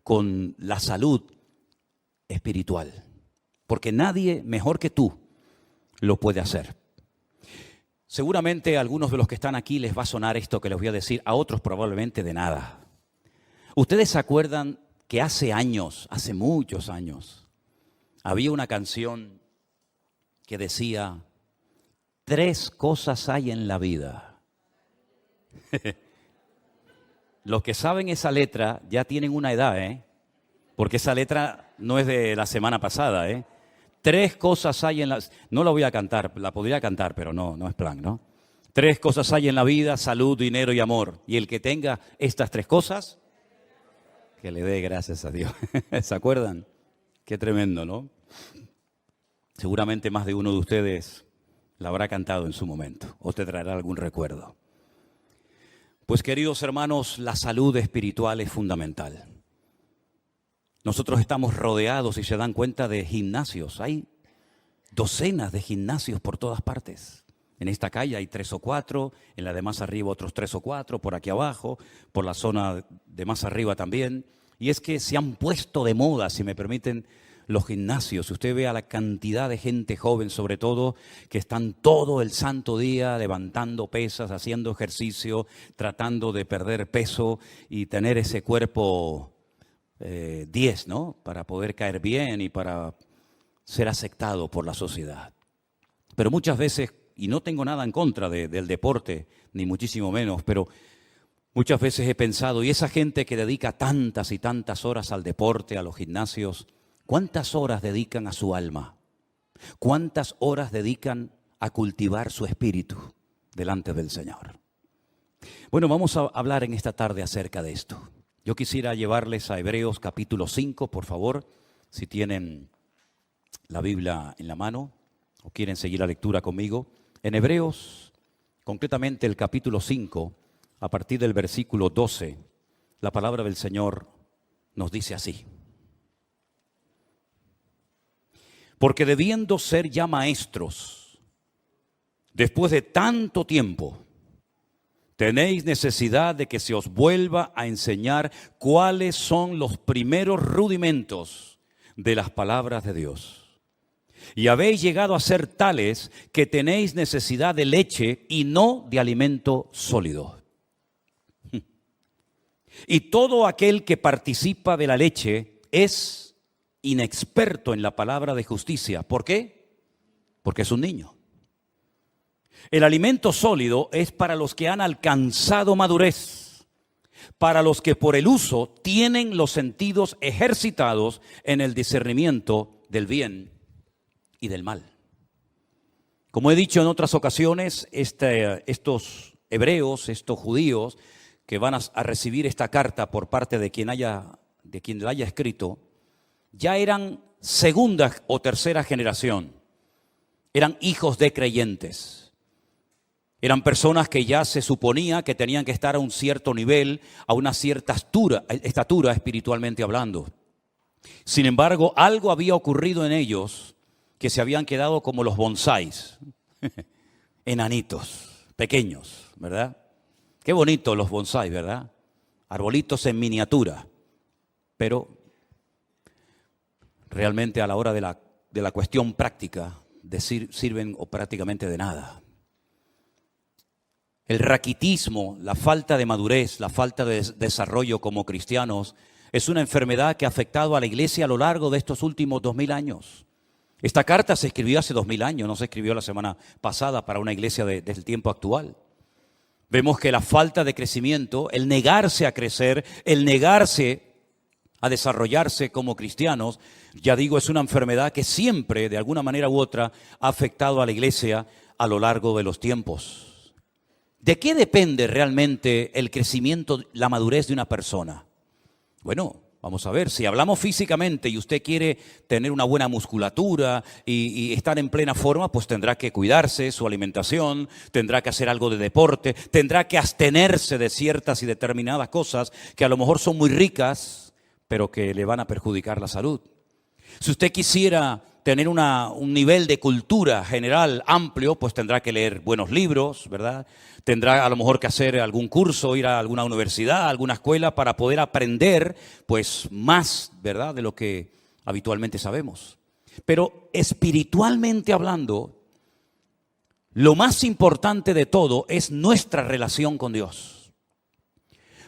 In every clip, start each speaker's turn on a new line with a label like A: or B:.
A: con la salud espiritual, porque nadie mejor que tú lo puede hacer. Seguramente a algunos de los que están aquí les va a sonar esto que les voy a decir, a otros probablemente de nada. ¿Ustedes se acuerdan que hace años, hace muchos años, había una canción que decía: 3 cosas hay en la vida? Los que saben esa letra ya tienen una edad, porque esa letra no es de la semana pasada, 3 cosas hay en la... No la voy a cantar, la podría cantar, pero no es plan, ¿no? 3 cosas hay en la vida: salud, dinero y amor. Y el que tenga estas 3 cosas, que le dé gracias a Dios. ¿Se acuerdan? Qué tremendo, ¿no? Seguramente más de uno de ustedes la habrá cantado en su momento o te traerá algún recuerdo. Pues, queridos hermanos, la salud espiritual es fundamental. Nosotros estamos rodeados, si se dan cuenta, de gimnasios. Hay docenas de gimnasios por todas partes. En esta calle hay 3 o 4, en la de más arriba otros 3 o 4, por aquí abajo, por la zona de más arriba también. Y es que se han puesto de moda, si me permiten, los gimnasios. Usted ve a la cantidad de gente joven, sobre todo, que están todo el santo día levantando pesas, haciendo ejercicio, tratando de perder peso y tener ese cuerpo 10, ¿no? Para poder caer bien y para ser aceptado por la sociedad. Pero muchas veces, y no tengo nada en contra del deporte, ni muchísimo menos, pero muchas veces he pensado, y esa gente que dedica tantas y tantas horas al deporte, a los gimnasios, ¿cuántas horas dedican a su alma? ¿Cuántas horas dedican a cultivar su espíritu delante del Señor? Bueno, vamos a hablar en esta tarde acerca de esto. Yo quisiera llevarles a Hebreos capítulo 5, por favor, si tienen la Biblia en la mano o quieren seguir la lectura conmigo. En Hebreos, concretamente el capítulo 5, a partir del versículo 12, la palabra del Señor nos dice así: porque debiendo ser ya maestros, después de tanto tiempo, tenéis necesidad de que se os vuelva a enseñar cuáles son los primeros rudimentos de las palabras de Dios. Y habéis llegado a ser tales que tenéis necesidad de leche y no de alimento sólido. Y todo aquel que participa de la leche es inexperto en la palabra de justicia. ¿Por qué? Porque es un niño. El alimento sólido es para los que han alcanzado madurez, para los que por el uso tienen los sentidos ejercitados en el discernimiento del bien y del mal. Como he dicho en otras ocasiones, estos hebreos, estos judíos que van a recibir esta carta por parte de quien la haya escrito, ya eran segunda o tercera generación, eran hijos de creyentes. Eran personas que ya se suponía que tenían que estar a un cierto nivel, a una cierta estatura espiritualmente hablando. Sin embargo, algo había ocurrido en ellos que se habían quedado como los bonsáis, enanitos, pequeños, ¿verdad? Qué bonito los bonsáis, ¿verdad? Arbolitos en miniatura, pero realmente a la hora de la cuestión práctica sirven o prácticamente de nada. El raquitismo, la falta de madurez, la falta de desarrollo como cristianos es una enfermedad que ha afectado a la iglesia a lo largo de estos últimos 2000 años. Esta carta se escribió hace 2000 años, no se escribió la semana pasada para una iglesia del tiempo actual. Vemos que la falta de crecimiento, el negarse a crecer, el negarse a desarrollarse como cristianos, ya digo, es una enfermedad que siempre, de alguna manera u otra, ha afectado a la iglesia a lo largo de los tiempos. ¿De qué depende realmente el crecimiento, la madurez de una persona? Bueno, vamos a ver, si hablamos físicamente y usted quiere tener una buena musculatura y estar en plena forma, pues tendrá que cuidarse su alimentación, tendrá que hacer algo de deporte, tendrá que abstenerse de ciertas y determinadas cosas que a lo mejor son muy ricas, pero que le van a perjudicar la salud. Si usted quisiera tener un nivel de cultura general amplio, pues tendrá que leer buenos libros, ¿verdad? Tendrá a lo mejor que hacer algún curso, ir a alguna universidad, a alguna escuela para poder aprender pues más, ¿verdad?, de lo que habitualmente sabemos. Pero espiritualmente hablando, lo más importante de todo es nuestra relación con Dios.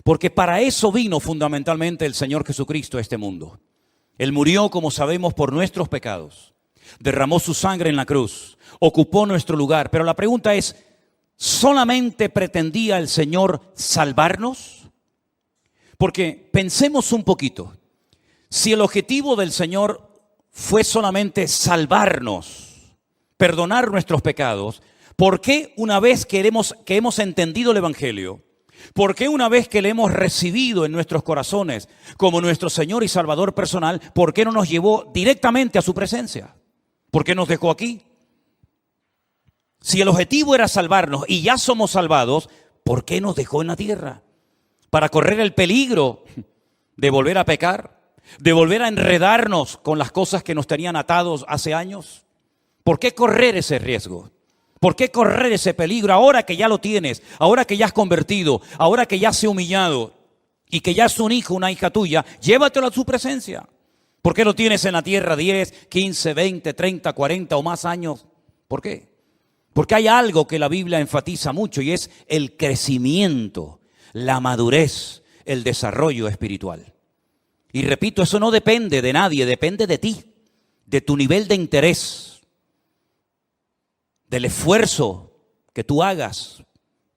A: Porque para eso vino fundamentalmente el Señor Jesucristo a este mundo. Él murió, como sabemos, por nuestros pecados. Derramó su sangre en la cruz, ocupó nuestro lugar. Pero la pregunta es, ¿solamente pretendía el Señor salvarnos? Porque pensemos un poquito. Si el objetivo del Señor fue solamente salvarnos, perdonar nuestros pecados, ¿por qué una vez que hemos entendido el Evangelio, por qué una vez que le hemos recibido en nuestros corazones como nuestro Señor y Salvador personal, por qué no nos llevó directamente a su presencia? ¿Por qué nos dejó aquí? Si el objetivo era salvarnos y ya somos salvados, ¿por qué nos dejó en la tierra? ¿Para correr el peligro de volver a pecar? ¿De volver a enredarnos con las cosas que nos tenían atados hace años? ¿Por qué correr ese riesgo? ¿Por qué correr ese peligro ahora que ya lo tienes? Ahora que ya has convertido, ahora que ya has humillado y que ya es un hijo, una hija tuya, llévatelo a su presencia. ¿Por qué lo tienes en la tierra 10, 15, 20, 30, 40 o más años? ¿Por qué? Porque hay algo que la Biblia enfatiza mucho y es el crecimiento, la madurez, el desarrollo espiritual. Y repito, eso no depende de nadie, depende de ti, de tu nivel de interés, del esfuerzo que tú hagas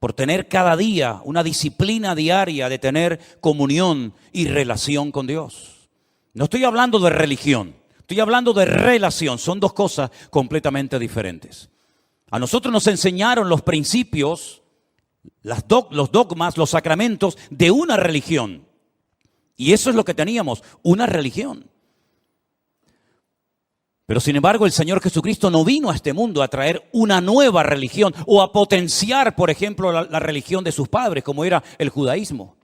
A: por tener cada día una disciplina diaria de tener comunión y relación con Dios. No estoy hablando de religión, estoy hablando de relación, son dos cosas completamente diferentes. A nosotros nos enseñaron los principios, los dogmas, los sacramentos de una religión. Y eso es lo que teníamos, una religión. Pero sin embargo el Señor Jesucristo no vino a este mundo a traer una nueva religión o a potenciar, por ejemplo, la religión de sus padres, como era el judaísmo.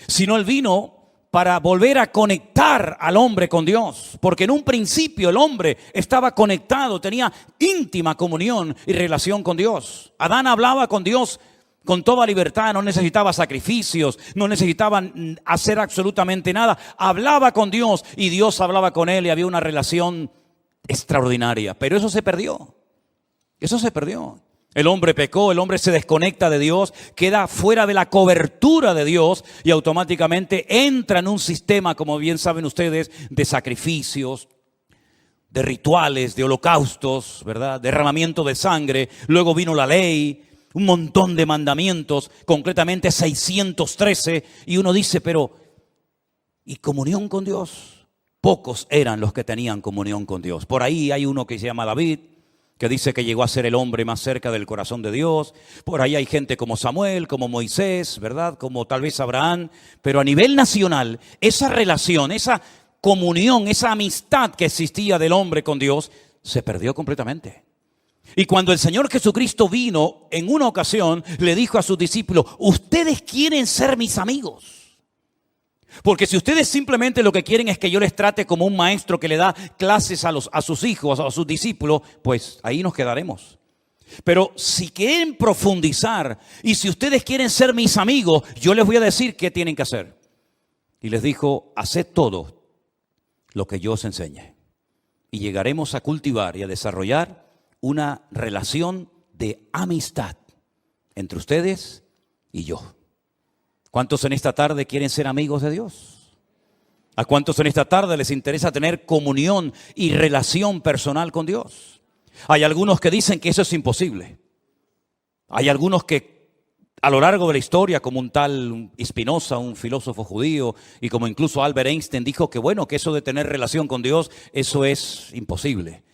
A: Sino Él vino para volver a conectar al hombre con Dios. Porque en un principio el hombre estaba conectado, tenía íntima comunión y relación con Dios. Adán hablaba con Dios con toda libertad, no necesitaba sacrificios, no necesitaba hacer absolutamente nada. Hablaba con Dios y Dios hablaba con él y había una relación extraordinaria. Pero eso se perdió. Eso se perdió. El hombre pecó, el hombre se desconecta de Dios, queda fuera de la cobertura de Dios y automáticamente entra en un sistema, como bien saben ustedes, de sacrificios, de rituales, de holocaustos, ¿verdad? Derramamiento de sangre. Luego vino la ley, un montón de mandamientos, concretamente 613, y uno dice, pero ¿y comunión con Dios? Pocos eran los que tenían comunión con Dios. Por ahí hay uno que se llama David, que dice que llegó a ser el hombre más cerca del corazón de Dios. Por ahí hay gente como Samuel, como Moisés, ¿verdad? Como tal vez Abraham. Pero a nivel nacional, esa relación, esa comunión, esa amistad que existía del hombre con Dios, se perdió completamente. Y cuando el Señor Jesucristo vino, en una ocasión, le dijo a sus discípulos, ustedes quieren ser mis amigos. Porque si ustedes simplemente lo que quieren es que yo les trate como un maestro que le da clases a sus hijos, a sus discípulos, pues ahí nos quedaremos. Pero si quieren profundizar y si ustedes quieren ser mis amigos, yo les voy a decir qué tienen que hacer. Y les dijo, haced todo lo que yo os enseñe. Y llegaremos a cultivar y a desarrollar una relación de amistad entre ustedes y yo. ¿Cuántos en esta tarde quieren ser amigos de Dios? ¿A cuántos en esta tarde les interesa tener comunión y relación personal con Dios? Hay algunos que dicen que eso es imposible. Hay algunos que a lo largo de la historia, como un tal Spinoza, un filósofo judío, y como incluso Albert Einstein dijo que bueno, que eso de tener relación con Dios, eso es imposible.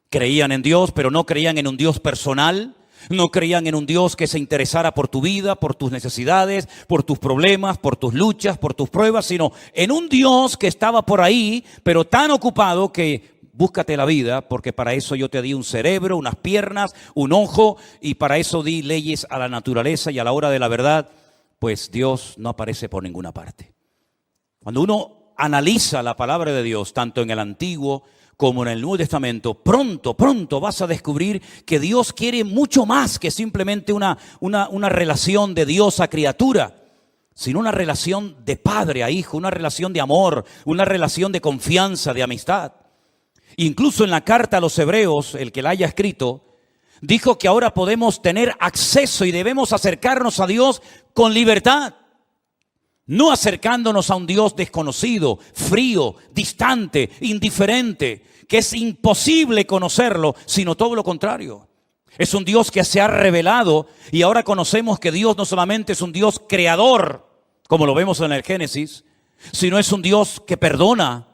A: Creían en Dios, pero no creían en un Dios personal. No creían en un Dios que se interesara por tu vida, por tus necesidades, por tus problemas, por tus luchas, por tus pruebas, sino en un Dios que estaba por ahí, pero tan ocupado que búscate la vida, porque para eso yo te di un cerebro, unas piernas, un ojo, y para eso di leyes a la naturaleza, y a la hora de la verdad, pues Dios no aparece por ninguna parte. Cuando uno analiza la palabra de Dios, tanto en el Antiguo como en el Nuevo Testamento, pronto vas a descubrir que Dios quiere mucho más que simplemente una relación de Dios a criatura, sino una relación de padre a hijo, una relación de amor, una relación de confianza, de amistad. Incluso en la carta a los Hebreos, el que la haya escrito, dijo que ahora podemos tener acceso y debemos acercarnos a Dios con libertad. No acercándonos a un Dios desconocido, frío, distante, indiferente, que es imposible conocerlo, sino todo lo contrario. Es un Dios que se ha revelado y ahora conocemos que Dios no solamente es un Dios creador, como lo vemos en el Génesis, sino es un Dios que perdona,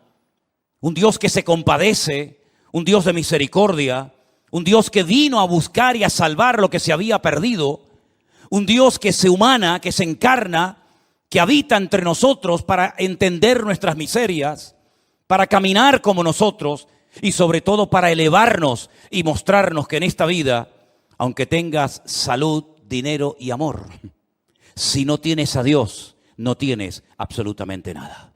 A: un Dios que se compadece, un Dios de misericordia, un Dios que vino a buscar y a salvar lo que se había perdido, un Dios que se humana, que se encarna, que habita entre nosotros para entender nuestras miserias, para caminar como nosotros y sobre todo para elevarnos y mostrarnos que en esta vida, aunque tengas salud, dinero y amor, si no tienes a Dios, no tienes absolutamente nada.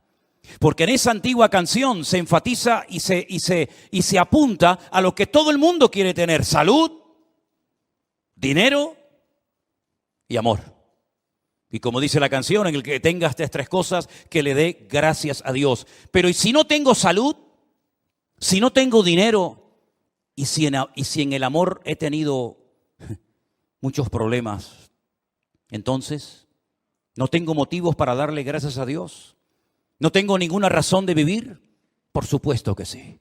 A: Porque en esa antigua canción se enfatiza y se apunta a lo que todo el mundo quiere tener: salud, dinero y amor. Y como dice la canción, en el que tenga estas tres cosas, que le dé gracias a Dios. Pero ¿y si no tengo salud? Si no tengo dinero, y si en el amor he tenido muchos problemas, entonces no tengo motivos para darle gracias a Dios. ¿No tengo ninguna razón de vivir? Por supuesto que sí.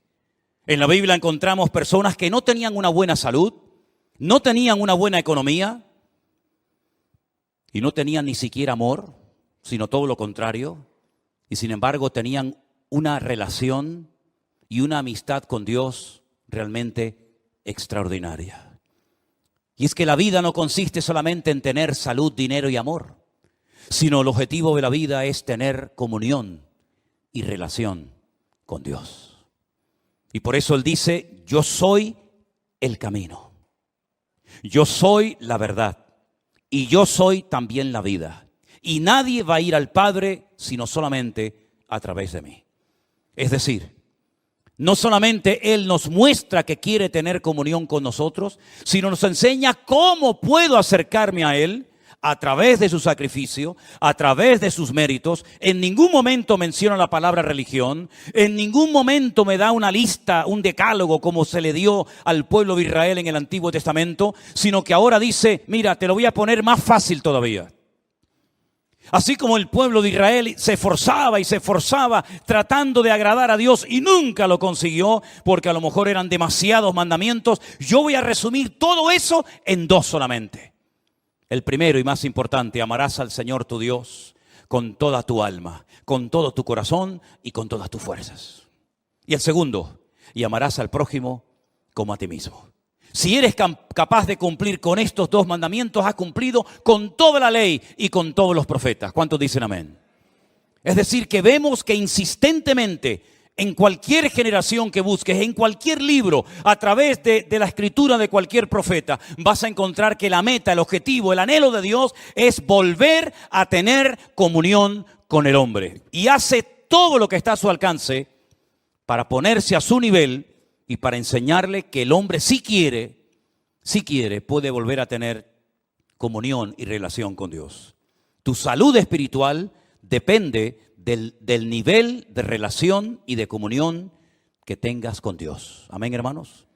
A: En la Biblia encontramos personas que no tenían una buena salud, no tenían una buena economía y no tenían ni siquiera amor, sino todo lo contrario. Y sin embargo tenían una relación y una amistad con Dios realmente extraordinaria. Y es que la vida no consiste solamente en tener salud, dinero y amor, sino el objetivo de la vida es tener comunión y relación con Dios. Y por eso Él dice: yo soy el camino, yo soy la verdad y yo soy también la vida. Y nadie va a ir al Padre sino solamente a través de mí. Es decir, no solamente Él nos muestra que quiere tener comunión con nosotros, sino nos enseña cómo puedo acercarme a Él a través de su sacrificio, a través de sus méritos. En ningún momento menciona la palabra religión, en ningún momento me da una lista, un decálogo como se le dio al pueblo de Israel en el Antiguo Testamento, sino que ahora dice: mira, te lo voy a poner más fácil todavía. Así como el pueblo de Israel se esforzaba y se esforzaba tratando de agradar a Dios y nunca lo consiguió porque a lo mejor eran demasiados mandamientos, yo voy a resumir todo eso en dos solamente. El primero y más importante: amarás al Señor tu Dios con toda tu alma, con todo tu corazón y con todas tus fuerzas. Y el segundo: y amarás al prójimo como a ti mismo. Si eres capaz de cumplir con estos dos mandamientos, has cumplido con toda la ley y con todos los profetas. ¿Cuántos dicen amén? Es decir, que vemos que insistentemente en cualquier generación que busques, en cualquier libro, a través de la escritura de cualquier profeta, vas a encontrar que la meta, el objetivo, el anhelo de Dios es volver a tener comunión con el hombre. Y hace todo lo que está a su alcance para ponerse a su nivel y para enseñarle que el hombre si quiere, puede volver a tener comunión y relación con Dios. Tu salud espiritual depende del nivel de relación y de comunión que tengas con Dios. Amén, hermanos.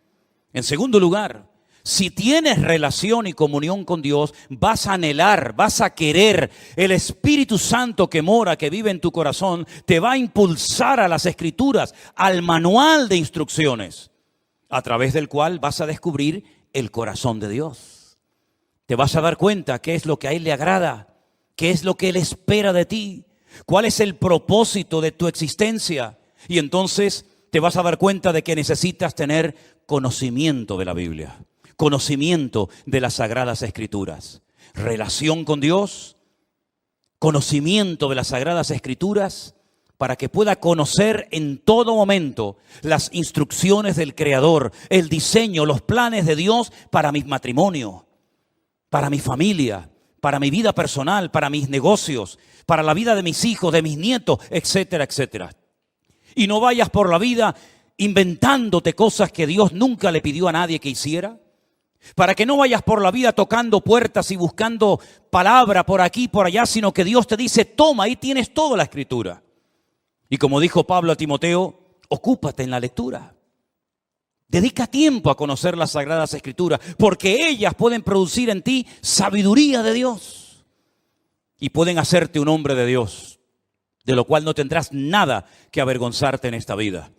A: En segundo lugar, si tienes relación y comunión con Dios, vas a anhelar, vas a querer. El Espíritu Santo que mora, que vive en tu corazón, te va a impulsar a las Escrituras, al manual de instrucciones, a través del cual vas a descubrir el corazón de Dios. Te vas a dar cuenta qué es lo que a Él le agrada, qué es lo que Él espera de ti, cuál es el propósito de tu existencia. Y entonces te vas a dar cuenta de que necesitas tener conocimiento de la Biblia, conocimiento de las Sagradas Escrituras, relación con Dios, conocimiento de las Sagradas Escrituras, para que pueda conocer en todo momento las instrucciones del Creador, el diseño, los planes de Dios para mi matrimonio, para mi familia, para mi vida personal, para mis negocios, para la vida de mis hijos, de mis nietos, etcétera, etcétera. Y no vayas por la vida inventándote cosas que Dios nunca le pidió a nadie que hiciera? Para que no vayas por la vida tocando puertas y buscando palabra por aquí y por allá, sino que Dios te dice, toma, ahí tienes toda la Escritura. Y como dijo Pablo a Timoteo, ocúpate en la lectura. Dedica tiempo a conocer las Sagradas Escrituras, porque ellas pueden producir en ti sabiduría de Dios y pueden hacerte un hombre de Dios, de lo cual no tendrás nada que avergonzarte en esta vida.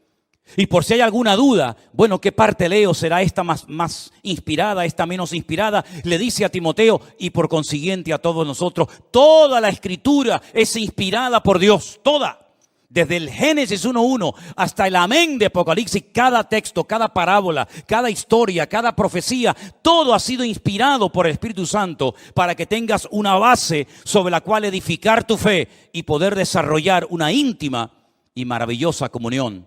A: Y por si hay alguna duda, bueno, ¿qué parte leo? ¿Será esta más inspirada, esta menos inspirada? Le dice a Timoteo y por consiguiente a todos nosotros, toda la Escritura es inspirada por Dios, toda. Desde el Génesis 1:1 hasta el Amén de Apocalipsis, cada texto, cada parábola, cada historia, cada profecía, todo ha sido inspirado por el Espíritu Santo para que tengas una base sobre la cual edificar tu fe y poder desarrollar una íntima y maravillosa comunión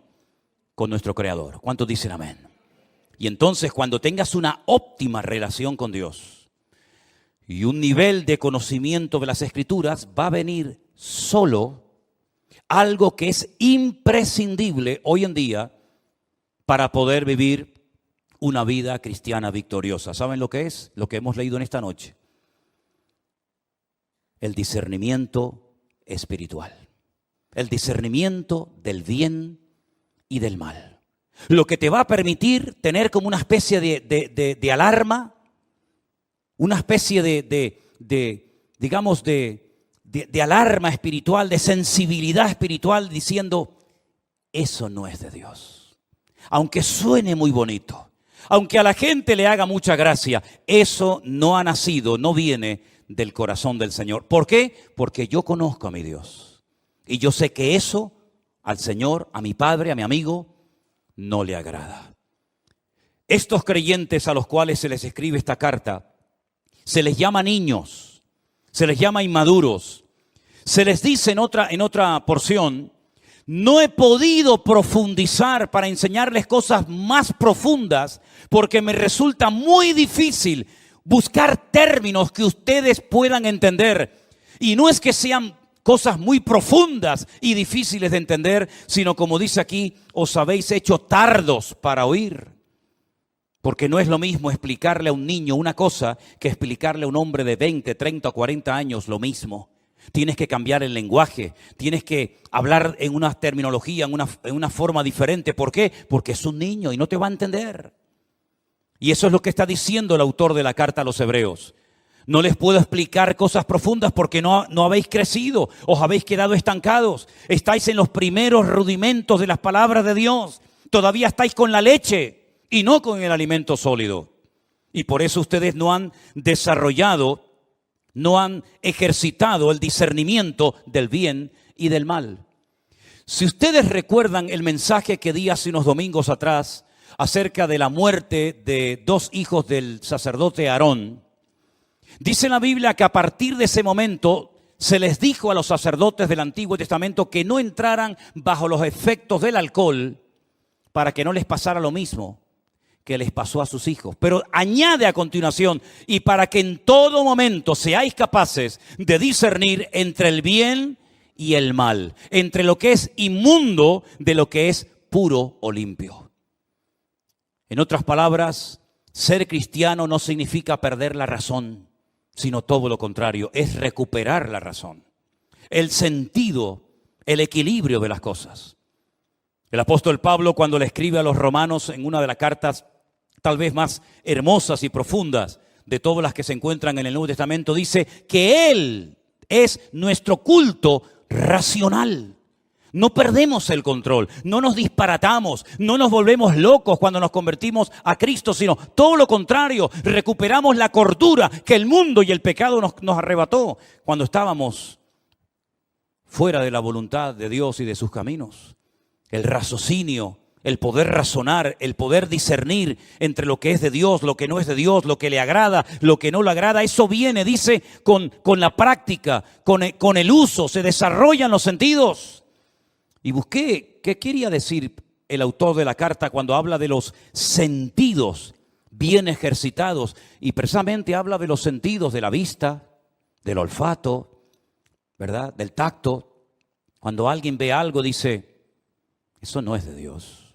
A: con nuestro Creador. ¿Cuántos dicen amén? Y entonces cuando tengas una óptima relación con Dios y un nivel de conocimiento de las Escrituras, va a venir solo algo que es imprescindible hoy en día para poder vivir una vida cristiana victoriosa. ¿Saben lo que es? Lo que hemos leído en esta noche. El discernimiento espiritual. El discernimiento del bien y del mal. Lo que te va a permitir tener como una especie de alarma, una especie digamos, de alarma espiritual, de sensibilidad espiritual, diciendo, eso no es de Dios. Aunque suene muy bonito, aunque a la gente le haga mucha gracia, eso no ha nacido, no viene del corazón del Señor. ¿Por qué? Porque yo conozco a mi Dios. Y yo sé que eso al Señor, a mi Padre, a mi amigo, no le agrada. Estos creyentes a los cuales se les escribe esta carta, se les llama niños, se les llama inmaduros. Se les dice en otra porción, no he podido profundizar para enseñarles cosas más profundas porque me resulta muy difícil buscar términos que ustedes puedan entender. Y no es que sean cosas muy profundas y difíciles de entender, sino como dice aquí, os habéis hecho tardos para oír. Porque no es lo mismo explicarle a un niño una cosa que explicarle a un hombre de 20, 30 o 40 años lo mismo. Tienes que cambiar el lenguaje, tienes que hablar en una terminología, en una forma diferente. ¿Por qué? Porque es un niño y no te va a entender. Y eso es lo que está diciendo el autor de la carta a los Hebreos. No les puedo explicar cosas profundas porque no habéis crecido, os habéis quedado estancados. Estáis en los primeros rudimentos de las palabras de Dios. Todavía estáis con la leche y no con el alimento sólido. Y por eso ustedes no han desarrollado, no han ejercitado el discernimiento del bien y del mal. Si ustedes recuerdan el mensaje que di hace unos domingos atrás acerca de la muerte de 2 hijos del sacerdote Aarón, dice la Biblia que a partir de ese momento se les dijo a los sacerdotes del Antiguo Testamento que no entraran bajo los efectos del alcohol para que no les pasara lo mismo que les pasó a sus hijos. Pero añade a continuación, y para que en todo momento seáis capaces de discernir entre el bien y el mal, entre lo que es inmundo de lo que es puro o limpio. En otras palabras, ser cristiano no significa perder la razón, sino todo lo contrario, es recuperar la razón, el sentido, el equilibrio de las cosas. El apóstol Pablo, cuando le escribe a los romanos en una de las cartas tal vez más hermosas y profundas de todas las que se encuentran en el Nuevo Testamento, dice que Él es nuestro culto racional. No perdemos el control, no nos disparatamos, no nos volvemos locos cuando nos convertimos a Cristo, sino todo lo contrario, recuperamos la cordura que el mundo y el pecado nos arrebató cuando estábamos fuera de la voluntad de Dios y de sus caminos. El raciocinio, el poder razonar, el poder discernir entre lo que es de Dios, lo que no es de Dios, lo que le agrada, lo que no le agrada, eso viene, dice, con la práctica, con el uso, se desarrollan los sentidos. Y busqué qué quería decir el autor de la carta cuando habla de los sentidos bien ejercitados. Y precisamente habla de los sentidos de la vista, del olfato, ¿verdad? Del tacto. Cuando alguien ve algo dice, eso no es de Dios.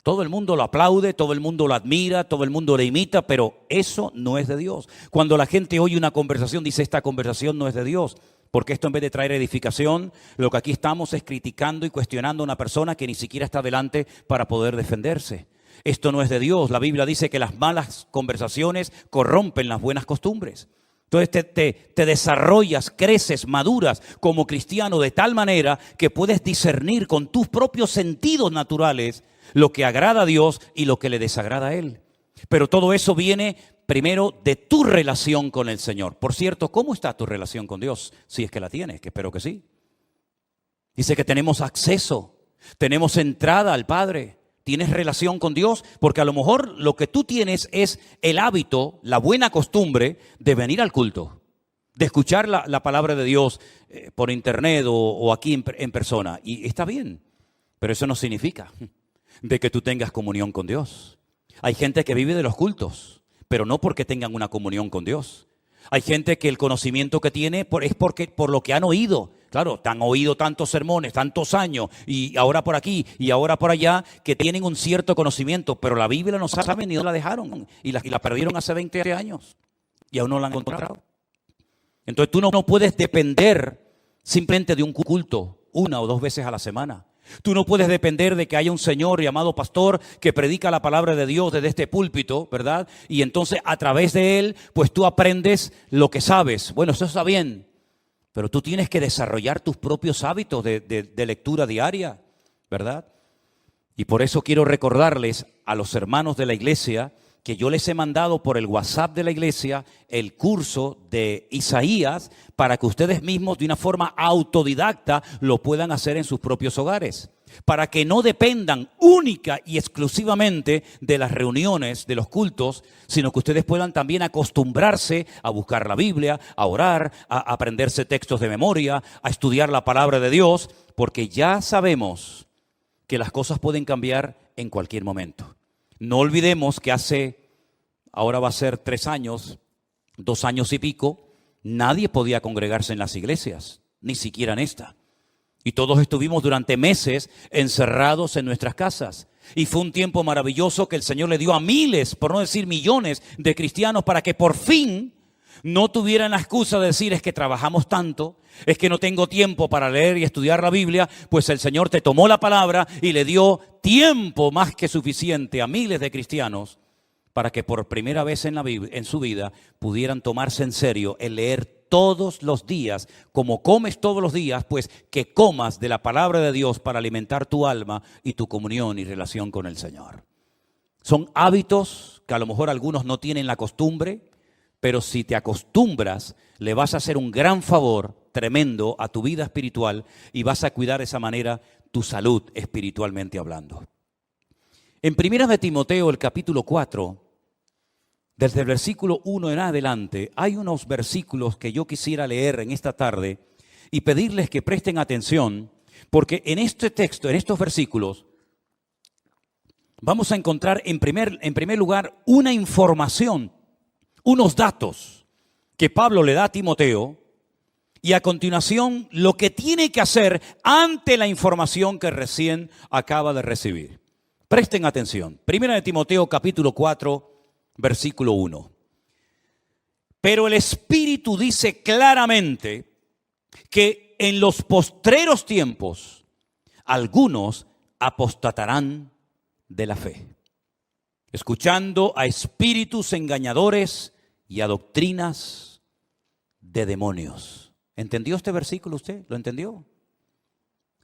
A: Todo el mundo lo aplaude, todo el mundo lo admira, todo el mundo le imita, pero eso no es de Dios. Cuando la gente oye una conversación, dice esta conversación no es de Dios, porque esto en vez de traer edificación, lo que aquí estamos es criticando y cuestionando a una persona que ni siquiera está delante para poder defenderse. Esto no es de Dios. La Biblia dice que las malas conversaciones corrompen las buenas costumbres. Entonces te desarrollas, creces, maduras como cristiano de tal manera que puedes discernir con tus propios sentidos naturales lo que agrada a Dios y lo que le desagrada a Él. Pero todo eso viene primero de tu relación con el Señor. Por cierto, ¿cómo está tu relación con Dios? Si es que la tienes, que espero que sí. Dice que tenemos acceso, tenemos entrada al Padre. ¿Tienes relación con Dios? Porque a lo mejor lo que tú tienes es el hábito, la buena costumbre de venir al culto, de escuchar la palabra de Dios por internet o aquí en persona. Y está bien, pero eso no significa de que tú tengas comunión con Dios. Hay gente que vive de los cultos, pero no porque tengan una comunión con Dios. Hay gente que el conocimiento que tiene es por lo que han oído. Claro, te han oído tantos sermones, tantos años, y ahora por aquí, y ahora por allá, que tienen un cierto conocimiento, pero la Biblia no saben ni dónde la dejaron, y la perdieron hace 20 años, y aún no la han encontrado. Entonces tú no puedes depender simplemente de un culto, 1 o 2 veces a la semana. Tú no puedes depender de que haya un señor llamado pastor que predica la palabra de Dios desde este púlpito, ¿verdad? Y entonces a través de él, pues tú aprendes lo que sabes. Bueno, eso está bien, pero tú tienes que desarrollar tus propios hábitos de lectura diaria, ¿verdad? Y por eso quiero recordarles a los hermanos de la iglesia que yo les he mandado por el WhatsApp de la iglesia el curso de Isaías para que ustedes mismos de una forma autodidacta lo puedan hacer en sus propios hogares. Para que no dependan única y exclusivamente de las reuniones, de los cultos, sino que ustedes puedan también acostumbrarse a buscar la Biblia, a orar, a aprenderse textos de memoria, a estudiar la palabra de Dios, porque ya sabemos que las cosas pueden cambiar en cualquier momento. No olvidemos que ahora va a ser 3 años, 2 años y pico, nadie podía congregarse en las iglesias, ni siquiera en esta. Y todos estuvimos durante meses encerrados en nuestras casas. Y fue un tiempo maravilloso que el Señor le dio a miles, por no decir millones, de cristianos para que por fin no tuvieran la excusa de decir es que trabajamos tanto, es que no tengo tiempo para leer y estudiar la Biblia. Pues el Señor te tomó la palabra y le dio tiempo más que suficiente a miles de cristianos para que por primera vez en su vida pudieran tomarse en serio el leer todos los días, como comes todos los días, pues que comas de la palabra de Dios para alimentar tu alma y tu comunión y relación con el Señor. Son hábitos que a lo mejor algunos no tienen la costumbre, pero si te acostumbras, le vas a hacer un gran favor tremendo a tu vida espiritual y vas a cuidar de esa manera tu salud espiritualmente hablando. En 1 de Timoteo, el capítulo 4, desde el versículo 1 en adelante, hay unos versículos que yo quisiera leer en esta tarde y pedirles que presten atención, porque en este texto, en estos versículos, vamos a encontrar en primer lugar una información, unos datos que Pablo le da a Timoteo, y a continuación lo que tiene que hacer ante la información que recién acaba de recibir. Presten atención. 1 de Timoteo capítulo 4, versículo 1. Pero el Espíritu dice claramente que en los postreros tiempos algunos apostatarán de la fe, escuchando a espíritus engañadores y a doctrinas de demonios. ¿Entendió este versículo usted? ¿Lo entendió?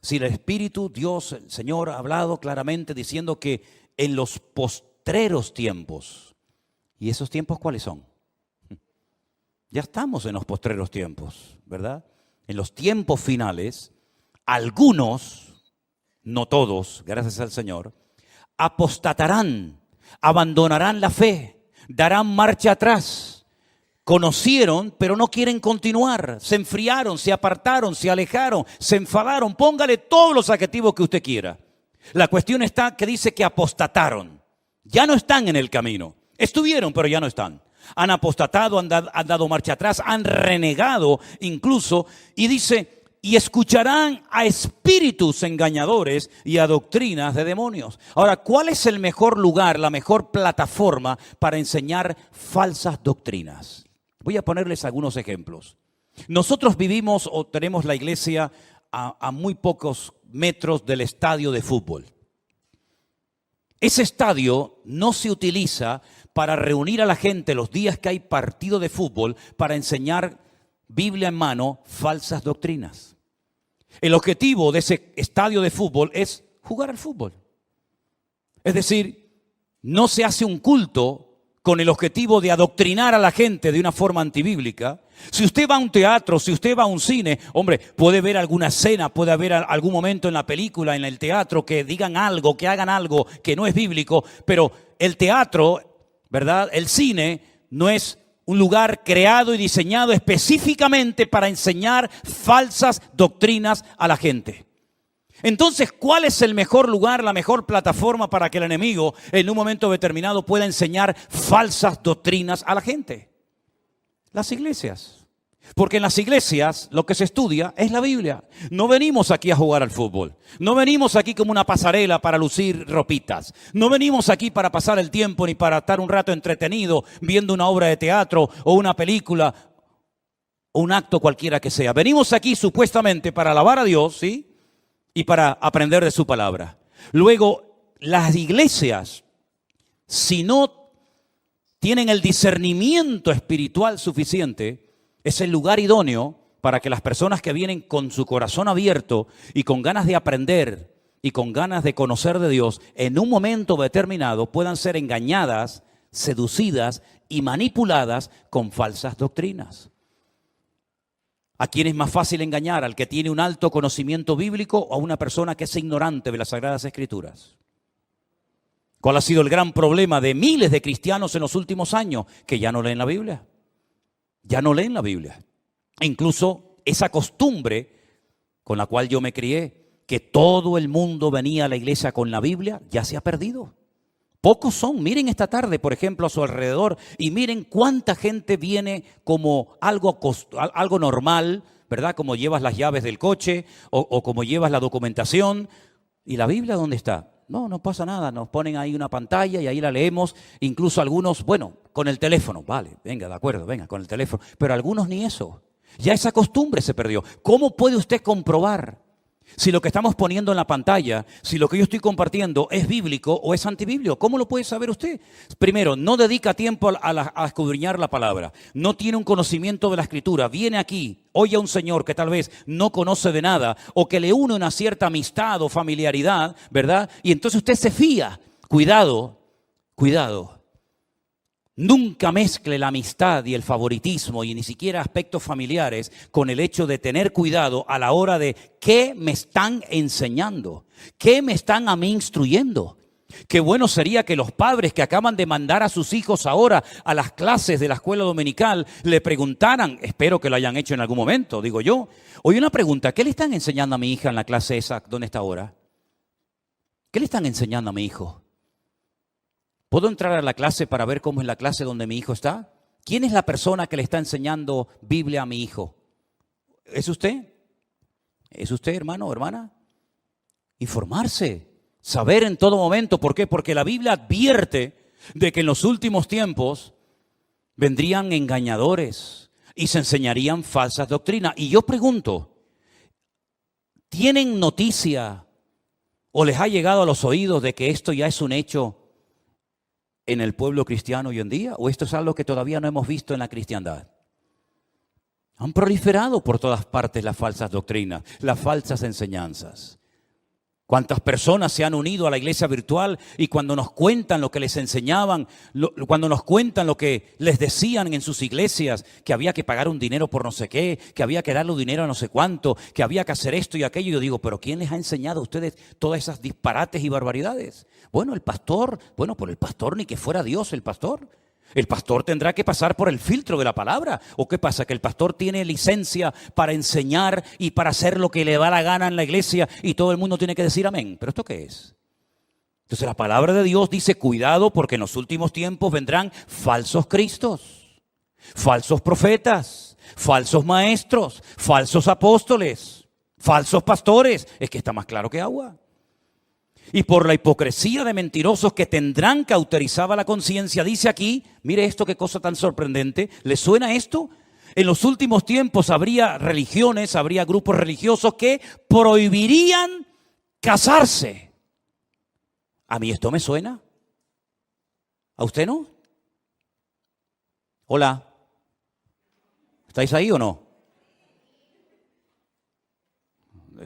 A: Si el Espíritu, Dios, el Señor ha hablado claramente diciendo que en los postreros tiempos, ¿y esos tiempos cuáles son? Ya estamos en los postreros tiempos, ¿verdad? En los tiempos finales, algunos, no todos, gracias al Señor, apostatarán, abandonarán la fe, darán marcha atrás. Conocieron, pero no quieren continuar. Se enfriaron, se apartaron, se alejaron, se enfadaron. Póngale todos los adjetivos que usted quiera. La cuestión está que dice que apostataron. Ya no están en el camino. Estuvieron, pero ya no están. Han apostatado, han dado marcha atrás, han renegado incluso. Y dice, y escucharán a espíritus engañadores y a doctrinas de demonios. Ahora, ¿cuál es el mejor lugar, la mejor plataforma para enseñar falsas doctrinas? Voy a ponerles algunos ejemplos. Nosotros vivimos o tenemos la iglesia a muy pocos metros del estadio de fútbol. Ese estadio no se utiliza para reunir a la gente los días que hay partido de fútbol para enseñar Biblia en mano falsas doctrinas. El objetivo de ese estadio de fútbol es jugar al fútbol. Es decir, no se hace un culto con el objetivo de adoctrinar a la gente de una forma antibíblica. Si usted va a un teatro, si usted va a un cine, hombre, puede ver alguna escena, puede haber algún momento en la película, en el teatro, que digan algo, que hagan algo que no es bíblico, pero el teatro, ¿verdad? El cine no es un lugar creado y diseñado específicamente para enseñar falsas doctrinas a la gente. Entonces, ¿cuál es el mejor lugar, la mejor plataforma para que el enemigo en un momento determinado pueda enseñar falsas doctrinas a la gente? Las iglesias. Porque en las iglesias lo que se estudia es la Biblia. No venimos aquí a jugar al fútbol. No venimos aquí como una pasarela para lucir ropitas. No venimos aquí para pasar el tiempo ni para estar un rato entretenido viendo una obra de teatro o una película o un acto cualquiera que sea. Venimos aquí supuestamente para alabar a Dios, ¿sí? Y para aprender de su palabra. Luego, las iglesias, si no tienen el discernimiento espiritual suficiente, es el lugar idóneo para que las personas que vienen con su corazón abierto y con ganas de aprender y con ganas de conocer de Dios, en un momento determinado puedan ser engañadas, seducidas y manipuladas con falsas doctrinas. ¿A quién es más fácil engañar? ¿Al que tiene un alto conocimiento bíblico o a una persona que es ignorante de las Sagradas Escrituras? ¿Cuál ha sido el gran problema de miles de cristianos en los últimos años? Que ya no leen la Biblia. Ya no leen la Biblia. E incluso esa costumbre con la cual yo me crié, que todo el mundo venía a la iglesia con la Biblia, ya se ha perdido. Pocos son. Miren esta tarde, por ejemplo, a su alrededor y miren cuánta gente viene como algo normal, ¿verdad? Como llevas las llaves del coche o como llevas la documentación. ¿Y la Biblia dónde está? No pasa nada. Nos ponen ahí una pantalla y ahí la leemos. Incluso algunos, bueno, con el teléfono. Vale, venga, de acuerdo, venga, con el teléfono. Pero algunos ni eso. Ya esa costumbre se perdió. ¿Cómo puede usted comprobar si lo que estamos poniendo en la pantalla, si lo que yo estoy compartiendo es bíblico o es antibíblico? ¿Cómo lo puede saber usted? Primero, no dedica tiempo a escudriñar la palabra. No tiene un conocimiento de la Escritura. Viene aquí, oye a un señor que tal vez no conoce de nada o que le une una cierta amistad o familiaridad, ¿verdad? Y entonces usted se fía. Cuidado, cuidado. Nunca mezcle la amistad y el favoritismo y ni siquiera aspectos familiares con el hecho de tener cuidado a la hora de qué me están enseñando, qué me están a mí instruyendo. Qué bueno sería que los padres que acaban de mandar a sus hijos ahora a las clases de la escuela dominical le preguntaran, espero que lo hayan hecho en algún momento, digo yo. Oye, una pregunta, ¿qué le están enseñando a mi hija en la clase esa donde está ahora? ¿Qué le están enseñando a mi hijo? ¿Puedo entrar a la clase para ver cómo es la clase donde mi hijo está? ¿Quién es la persona que le está enseñando Biblia a mi hijo? ¿Es usted? ¿Es usted, hermano o hermana? Informarse, saber en todo momento. ¿Por qué? Porque la Biblia advierte de que en los últimos tiempos vendrían engañadores y se enseñarían falsas doctrinas. Y yo pregunto, ¿tienen noticia o les ha llegado a los oídos de que esto ya es un hecho en el pueblo cristiano hoy en día? ¿O esto es algo que todavía no hemos visto en la cristiandad? Han proliferado por todas partes las falsas doctrinas, las falsas enseñanzas. ¿Cuántas personas se han unido a la iglesia virtual y cuando nos cuentan lo que les enseñaban, cuando nos cuentan lo que les decían en sus iglesias, que había que pagar un dinero por no sé qué, que había que darle dinero a no sé cuánto, que había que hacer esto y aquello? Yo digo, ¿pero quién les ha enseñado a ustedes todas esas disparates y barbaridades? Bueno, el pastor, por el pastor ni que fuera Dios el pastor. El pastor tendrá que pasar por el filtro de la palabra. ¿O qué pasa? ¿Que el pastor tiene licencia para enseñar y para hacer lo que le da la gana en la iglesia y todo el mundo tiene que decir amén? ¿Pero esto qué es? Entonces la palabra de Dios dice, cuidado porque en los últimos tiempos vendrán falsos cristos, falsos profetas, falsos maestros, falsos apóstoles. Falsos pastores, es que está más claro que agua. Y por la hipocresía de mentirosos que tendrán cauterizada la conciencia, dice aquí, mire esto, qué cosa tan sorprendente, ¿le suena esto? En los últimos tiempos habría religiones, habría grupos religiosos que prohibirían casarse. ¿A mí esto me suena? ¿A usted no? Hola. ¿Estáis ahí o no?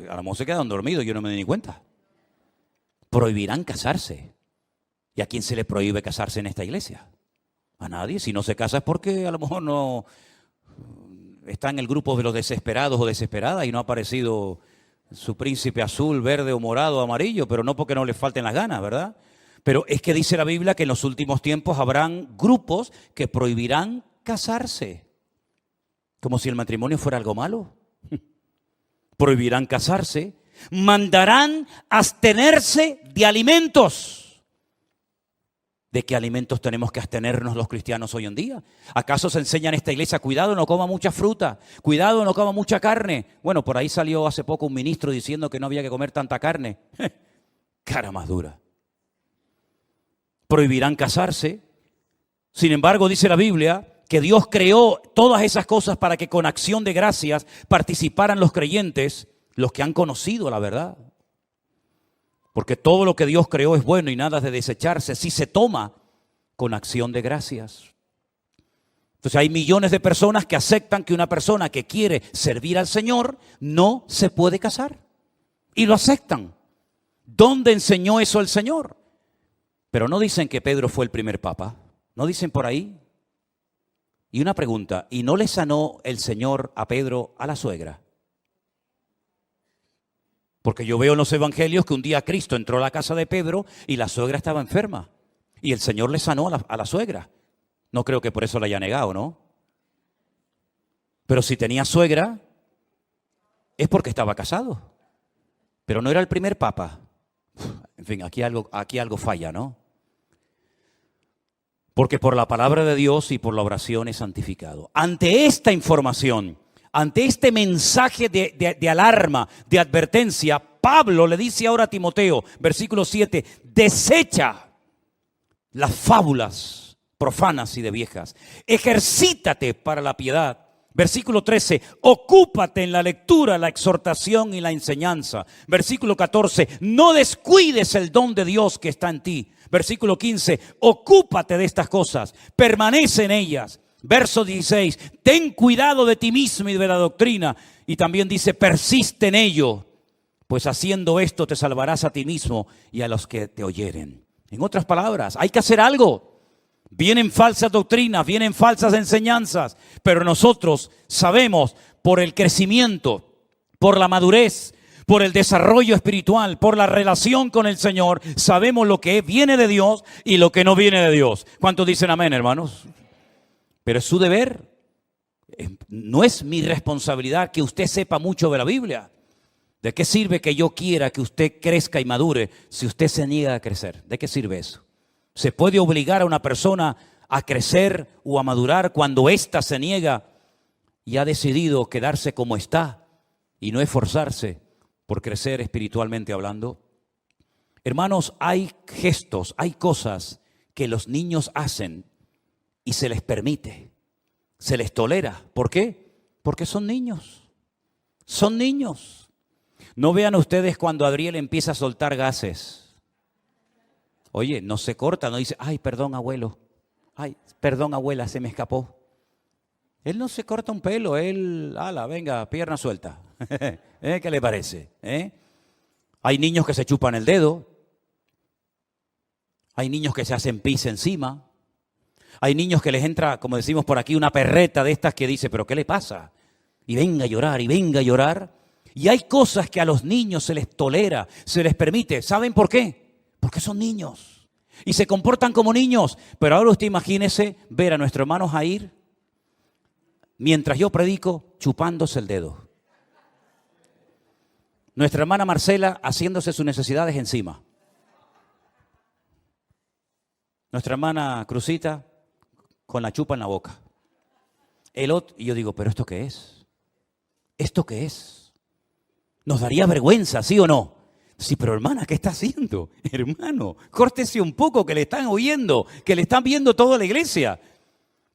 A: A lo mejor se quedan dormidos, yo no me doy ni cuenta. Prohibirán casarse. ¿Y a quién se le prohíbe casarse en esta iglesia? A nadie. Si no se casa es porque a lo mejor no está en el grupo de los desesperados o desesperadas y no ha aparecido su príncipe azul, verde o morado o amarillo, pero no porque no les falten las ganas, ¿verdad? Pero es que dice la Biblia que en los últimos tiempos habrán grupos que prohibirán casarse. Como si el matrimonio fuera algo malo. Prohibirán casarse. Mandarán abstenerse de alimentos. ¿De qué alimentos tenemos que abstenernos los cristianos hoy en día? ¿Acaso se enseña en esta iglesia, cuidado, no coma mucha fruta, cuidado, no coma mucha carne? Bueno, por ahí salió hace poco un ministro diciendo que no había que comer tanta carne. Cara más dura. Prohibirán casarse. Sin embargo, dice la Biblia que Dios creó todas esas cosas para que con acción de gracias participaran los creyentes, los que han conocido la verdad. Porque todo lo que Dios creó es bueno y nada es de desecharse si se toma con acción de gracias. Entonces hay millones de personas que aceptan que una persona que quiere servir al Señor no se puede casar. Y lo aceptan. ¿Dónde enseñó eso el Señor? Pero no dicen que Pedro fue el primer papa. ¿No dicen por ahí? Y una pregunta, ¿y no le sanó el Señor a Pedro a la suegra? Porque yo veo en los evangelios que un día Cristo entró a la casa de Pedro y la suegra estaba enferma. Y el Señor le sanó a la suegra. No creo que por eso la haya negado, ¿no? Pero si tenía suegra, es porque estaba casado. Pero no era el primer papa. En fin, aquí algo falla, ¿no? Porque por la palabra de Dios y por la oración es santificado. Ante esta información, ante este mensaje de alarma, de advertencia, Pablo le dice ahora a Timoteo, versículo 7, desecha las fábulas profanas y de viejas. Ejercítate para la piedad. Versículo 13, ocúpate en la lectura, la exhortación y la enseñanza. Versículo 14, no descuides el don de Dios que está en ti. Versículo 15, ocúpate de estas cosas, permanece en ellas. Verso 16, ten cuidado de ti mismo y de la doctrina. Y también dice, persiste en ello, pues haciendo esto te salvarás a ti mismo y a los que te oyeren. En otras palabras, hay que hacer algo. Vienen falsas doctrinas, vienen falsas enseñanzas, pero nosotros sabemos por el crecimiento, por la madurez, por el desarrollo espiritual, por la relación con el Señor, sabemos lo que viene de Dios y lo que no viene de Dios. ¿Cuántos dicen amén, hermanos? Pero es su deber. No es mi responsabilidad que usted sepa mucho de la Biblia. ¿De qué sirve que yo quiera que usted crezca y madure si usted se niega a crecer? ¿De qué sirve eso? ¿Se puede obligar a una persona a crecer o a madurar cuando ésta se niega y ha decidido quedarse como está y no esforzarse por crecer espiritualmente hablando? Hermanos, hay gestos, hay cosas que los niños hacen y se les permite, se les tolera. ¿Por qué? Porque son niños. Son niños. No vean ustedes cuando Adriel empieza a soltar gases. Oye, no se corta, no dice, ay, perdón, abuelo. Ay, perdón, abuela, se me escapó. Él no se corta un pelo, él, ala, venga, pierna suelta. ¿Qué le parece? Hay niños que se chupan el dedo. Hay niños que se hacen pis encima. Hay niños que les entra, como decimos por aquí, una perreta de estas que dice, ¿pero qué le pasa? Y venga a llorar, y venga a llorar. Y hay cosas que a los niños se les tolera, se les permite. ¿Saben por qué? Porque son niños. Y se comportan como niños. Pero ahora usted imagínese ver a nuestro hermano Jair, mientras yo predico, chupándose el dedo. Nuestra hermana Marcela haciéndose sus necesidades encima. Nuestra hermana Cruzita con la chupa en la boca. El otro, y yo digo, ¿pero esto qué es? ¿Esto qué es? Nos daría vergüenza, ¿sí o no? Sí, pero hermana, ¿qué está haciendo? Hermano, córtese un poco, que le están oyendo, que le están viendo toda la iglesia.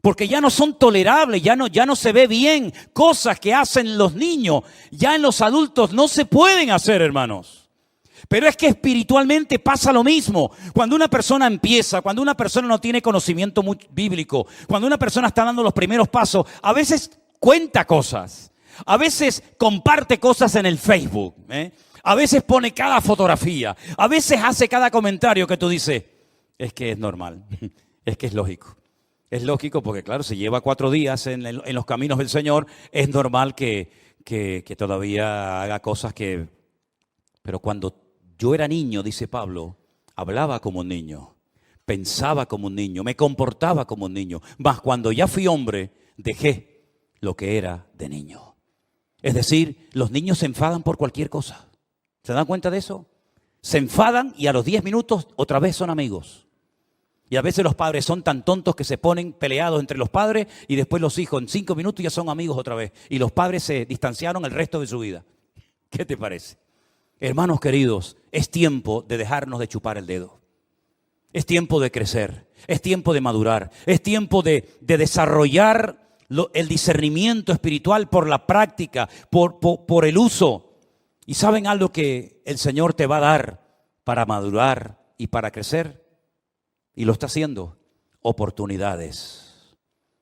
A: Porque ya no son tolerables, ya no se ve bien. Cosas que hacen los niños, ya en los adultos no se pueden hacer, hermanos. Pero es que espiritualmente pasa lo mismo. Cuando una persona empieza, cuando una persona no tiene conocimiento bíblico, cuando una persona está dando los primeros pasos, a veces cuenta cosas, a veces comparte cosas en el Facebook, a veces pone cada fotografía, a veces hace cada comentario que tú dices, es que es normal, es que es lógico. Es lógico porque, claro, si lleva 4 días en los caminos del Señor, es normal que todavía haga cosas que... Pero cuando yo era niño, dice Pablo, hablaba como un niño, pensaba como un niño, me comportaba como un niño. Mas cuando ya fui hombre, dejé lo que era de niño. Es decir, los niños se enfadan por cualquier cosa. ¿Se dan cuenta de eso? Se enfadan y a los 10 minutos otra vez son amigos. Y a veces los padres son tan tontos que se ponen peleados entre los padres y después los hijos en 5 minutos ya son amigos otra vez. Y los padres se distanciaron el resto de su vida. ¿Qué te parece? Hermanos queridos, es tiempo de dejarnos de chupar el dedo. Es tiempo de crecer, es tiempo de madurar, es tiempo de desarrollar el discernimiento espiritual por la práctica, por el uso. ¿Y saben algo que el Señor te va a dar para madurar y para crecer? Y lo está haciendo, oportunidades.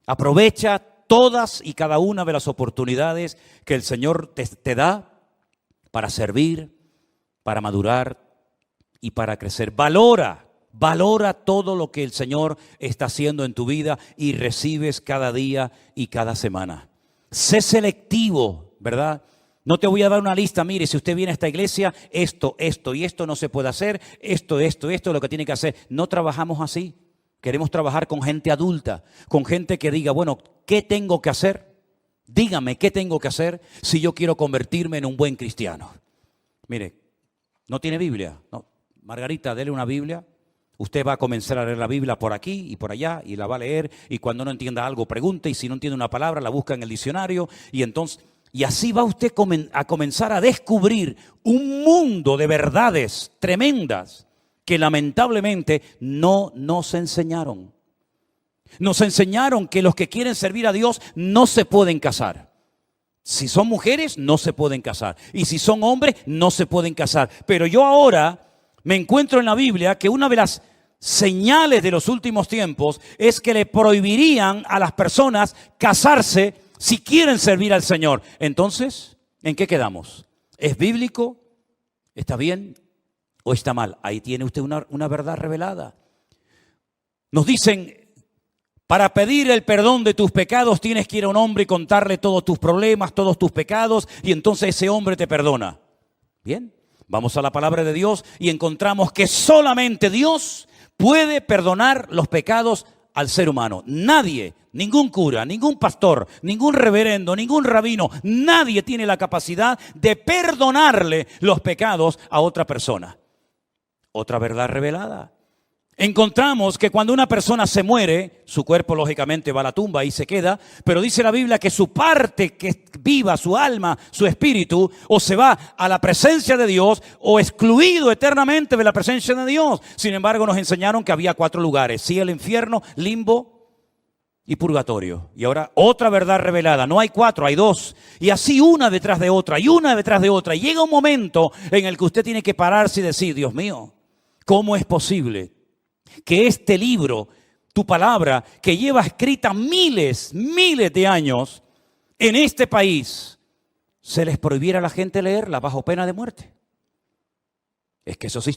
A: Aprovecha todas y cada una de las oportunidades que el Señor te da para servir, para madurar y para crecer. Valora todo lo que el Señor está haciendo en tu vida y recibes cada día y cada semana. Sé selectivo, ¿verdad? No te voy a dar una lista, mire, si usted viene a esta iglesia, esto y esto no se puede hacer, esto es lo que tiene que hacer. No trabajamos así. Queremos trabajar con gente adulta, con gente que diga, bueno, ¿qué tengo que hacer? Dígame, ¿qué tengo que hacer si yo quiero convertirme en un buen cristiano? Mire, ¿no tiene Biblia? No. Margarita, dele una Biblia. Usted va a comenzar a leer la Biblia por aquí y por allá y la va a leer y cuando no entienda algo pregunte y si no entiende una palabra la busca en el diccionario y así va usted a comenzar a descubrir un mundo de verdades tremendas que lamentablemente no nos enseñaron. Nos enseñaron que los que quieren servir a Dios no se pueden casar. Si son mujeres, no se pueden casar. Y si son hombres, no se pueden casar. Pero yo ahora me encuentro en la Biblia que una de las señales de los últimos tiempos es que le prohibirían a las personas casarse si quieren servir al Señor. Entonces, ¿en qué quedamos? ¿Es bíblico? ¿Está bien o está mal? Ahí tiene usted una verdad revelada. Nos dicen, para pedir el perdón de tus pecados tienes que ir a un hombre y contarle todos tus problemas, todos tus pecados, y entonces ese hombre te perdona. Bien, vamos a la palabra de Dios y encontramos que solamente Dios puede perdonar los pecados al ser humano. Nadie, ningún cura, ningún pastor, ningún reverendo, ningún rabino, nadie tiene la capacidad de perdonarle los pecados a otra persona. Otra verdad revelada. Encontramos que cuando una persona se muere, su cuerpo lógicamente va a la tumba y se queda, pero dice la Biblia que su parte que viva, su alma, su espíritu, o se va a la presencia de Dios o excluido eternamente de la presencia de Dios. Sin embargo, nos enseñaron que había 4 lugares, cielo, infierno, limbo y purgatorio. Y ahora otra verdad revelada, no hay 4, hay 2. Y así una detrás de otra y una detrás de otra. Y llega un momento en el que usted tiene que pararse y decir, Dios mío, ¿cómo es posible que este libro, tu palabra, que lleva escrita miles de años en este país, se les prohibiera a la gente leerla bajo pena de muerte? Es que eso sí.